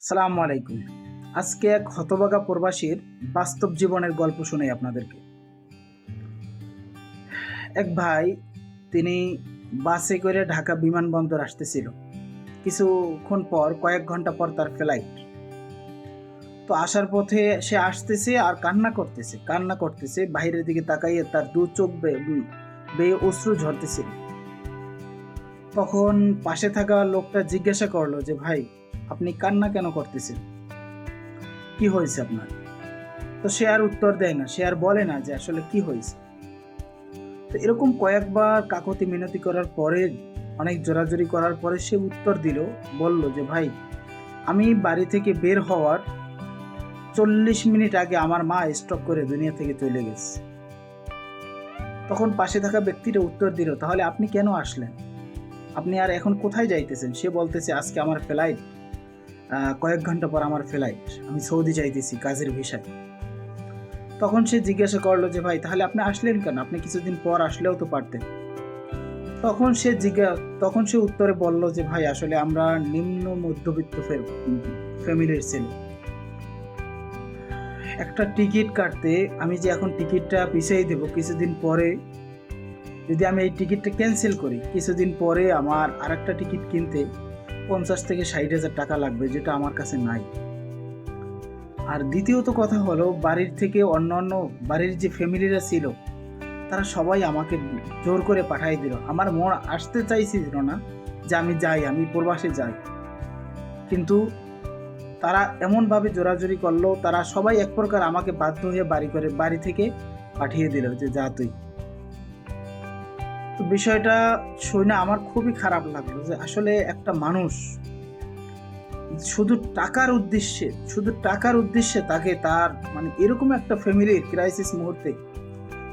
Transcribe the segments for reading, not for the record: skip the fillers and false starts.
সালামু আলাইকুম। আজকে এক হতভাগা প্রবাসীর বাস্তব জীবনের গল্প শোনাই আপনাদেরকে। এক ভাই, তিনি বাসে করে ঢাকা বিমানবন্দর আসতেছিল। কিছুক্ষণ পর, কয়েক ঘন্টা পর তার ফ্লাইট। তো আসার পথে সে আসতেছে আর কান্না করতেছে বাইরের দিকে তাকাইয়ে তার দু চোখ বেয়ে অশ্রু ঝরতেছিল। তখন পাশে থাকা লোকটা জিজ্ঞাসা করলো যে, ভাই, আপনি কান্না কেন করতেছেন? কি হয়েছে আপনার? তো সে আর উত্তর দেয় না, সে আর বলে না যে আসলে কি হয়েছে। তো এরকম কয়েকবার কাকতি মিনতি করার পরে, অনেক জোরাজুরি করার পরে সে উত্তর বলল যে, ভাই, আমি বাড়ি থেকে বের হওয়ার 40 মিনিট আগে আমার মা স্ট্রোক করে দুনিয়া থেকে চলে গেছে। তখন পাশে থাকা ব্যক্তিটা উত্তর দিল, তাহলে আপনি কেন আসলেন? আপনি আর এখন কোথায় যাইতেছেন? সে বলতেছে, আজকে আমার ফ্লাইট, কয়েক ঘন্টা পর আমার ফ্লাইট, আমি সৌদি যাইতেছি কাজের ভিসায়। তখন সে জিজ্ঞাসা করলো যে, ভাই, তাহলে আপনি আসলেন কেন? আপনি কিছুদিন পর আসলেও তো পারতেন। তখন সে উত্তরে বলল যে, ভাই, আসলে আমরা নিম্ন মধ্যবিত্ত ফ্যামিলির ছেলে। একটা টিকিট কাটতে আমি যে এখন টিকিটটা পিছিয়ে দেব কিছুদিন পরে, যদি আমি এই টিকিটটা ক্যান্সেল করি, কিছুদিন পরে আমার আরেকটা টিকিট কিনতে 50 থেকে 60,000 টাকা লাগবে, যেটা আমার কাছে নাই। আর দ্বিতীয়ত কথা হলো, বাড়ির থেকে অন্যান্য বাড়ির যে ফ্যামিলিরা ছিল, তারা সবাই আমাকে জোর করে পাঠাই দিল। আমার মন আসতে চাইছিল না যে আমি যাই, আমি প্রবাসে যাই, কিন্তু তারা এমনভাবে জোরাজোরি করলো, তারা সবাই এক প্রকার আমাকে বাধ্য হয়ে বাড়ি থেকে পাঠিয়ে দিল যে যা তুই। তো বিষয়টা শুনে আমার খুবই খারাপ লাগলো যে আসলে একটা মানুষ শুধু টাকার উদ্দেশ্যে তাকে তার এরকম একটা ফ্যামিলির ক্রাইসিস মুহূর্তে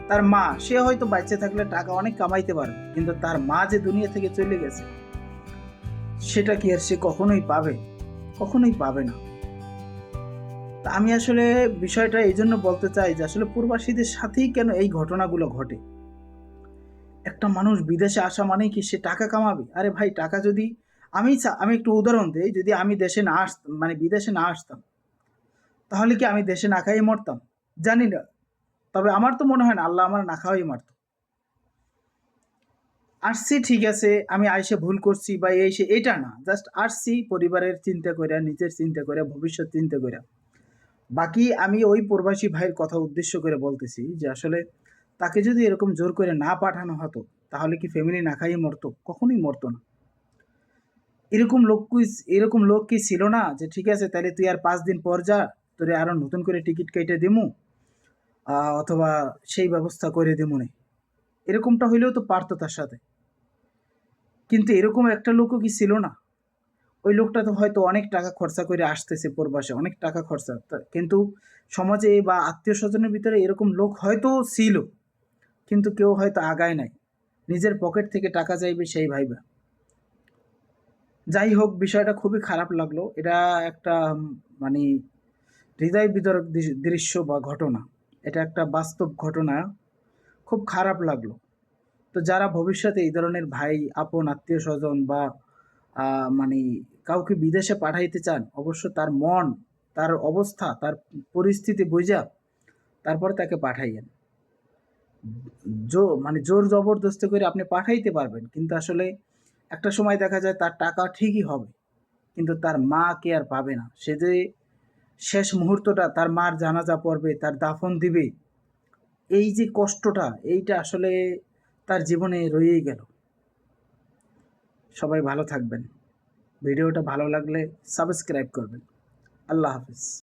তার মা, সে হয়তো বাচ্চা থাকলে টাকা অনেক কামাইতে পারবে, কিন্তু তার মা যে দুনিয়া থেকে চলে গেছে, সেটা কি আর সে কখনোই পাবে না। তা আমি আসলে বিষয়টা এই জন্য বলতে চাই যে আসলে প্রবাসীদের সাথেই কেন এই ঘটনাগুলো ঘটে। একটা মানুষ বিদেশে আসা মানেই কি সে টাকা কামাবে? আরে ভাই, টাকা যদি আমি একটু উদাহরণ দিই, যদি আমি দেশে না আসতাম, বিদেশে না আসতাম, তাহলে কি আমি দেশে না খাইয়ে মরতাম? জানি না, তবে আমার তো মনে হয় না আল্লাহ আমার না খাওয়াই মারত। আসছি, ঠিক আছে, আমি আইসে ভুল করছি বা এটা না, জাস্ট আসছি পরিবারের চিন্তা করে, নিজের চিন্তা করে, ভবিষ্যৎ চিন্তা করে। বাকি আমি ওই প্রবাসী ভাইয়ের কথা উদ্দেশ্য করে বলতেছি যে আসলে তাকে যদি এরকম জোর করে না পাঠানো হতো, তাহলে কি ফ্যামিলি না খাইয়ে মরতো? কখনোই মরতো না। এরকম লোক কি ছিল না যে ঠিক আছে, তাহলে তুই আর 5 দিন পর যা, তোরে আরো নতুন করে টিকিট কেটে দিমু, অথবা সেই ব্যবস্থা করে দিমু নে। এরকমটা হইলেও তো পারতো তার সাথে। কিন্তু এরকম একটা লোকও কি ছিল না? ওই লোকটা তো হয়তো অনেক টাকা খরচা করে আসতেছে প্রবাসে, অনেক টাকা খরচা, কিন্তু সমাজে বা আত্মীয় স্বজনের ভিতরে এরকম লোক হয়তো ছিল, কিন্তু কেউ হয়তো আগায় নাই, নিজের পকেট থেকে টাকা চাইবে সেই ভাইবা। যাই হোক, বিষয়টা খুবই খারাপ লাগলো। এটা একটা মানে হৃদয় বিদারক দৃশ্য বা ঘটনা। এটা একটা বাস্তব ঘটনা, খুব খারাপ লাগলো। তো যারা ভবিষ্যতে এই ধরনের ভাই, আপন আত্মীয় স্বজন বা মানে কাউকে বিদেশে পাঠাইতে চান, অবশ্য তার মন, তার অবস্থা, তার পরিস্থিতি বুঝা তারপরে তাকে পাঠাইয়েন। জোর জবরদস্তি করে আপনি পাঠাইতে পারবেন, কিন্তু আসলে একটা সময় দেখা যায় তার টাকা ঠিকই হবে, কিন্তু তার মা কে আর পাবে না। সে যে শেষ মুহূর্তটা তার মার জানাজা পড়বে, তার দাফন দিবে, এই যে কষ্টটা, এইটা আসলে তার জীবনে রয়েই গেল। সবাই ভালো থাকবেন। ভিডিওটা ভালো লাগলে সাবস্ক্রাইব করবেন। আল্লাহ হাফিজ।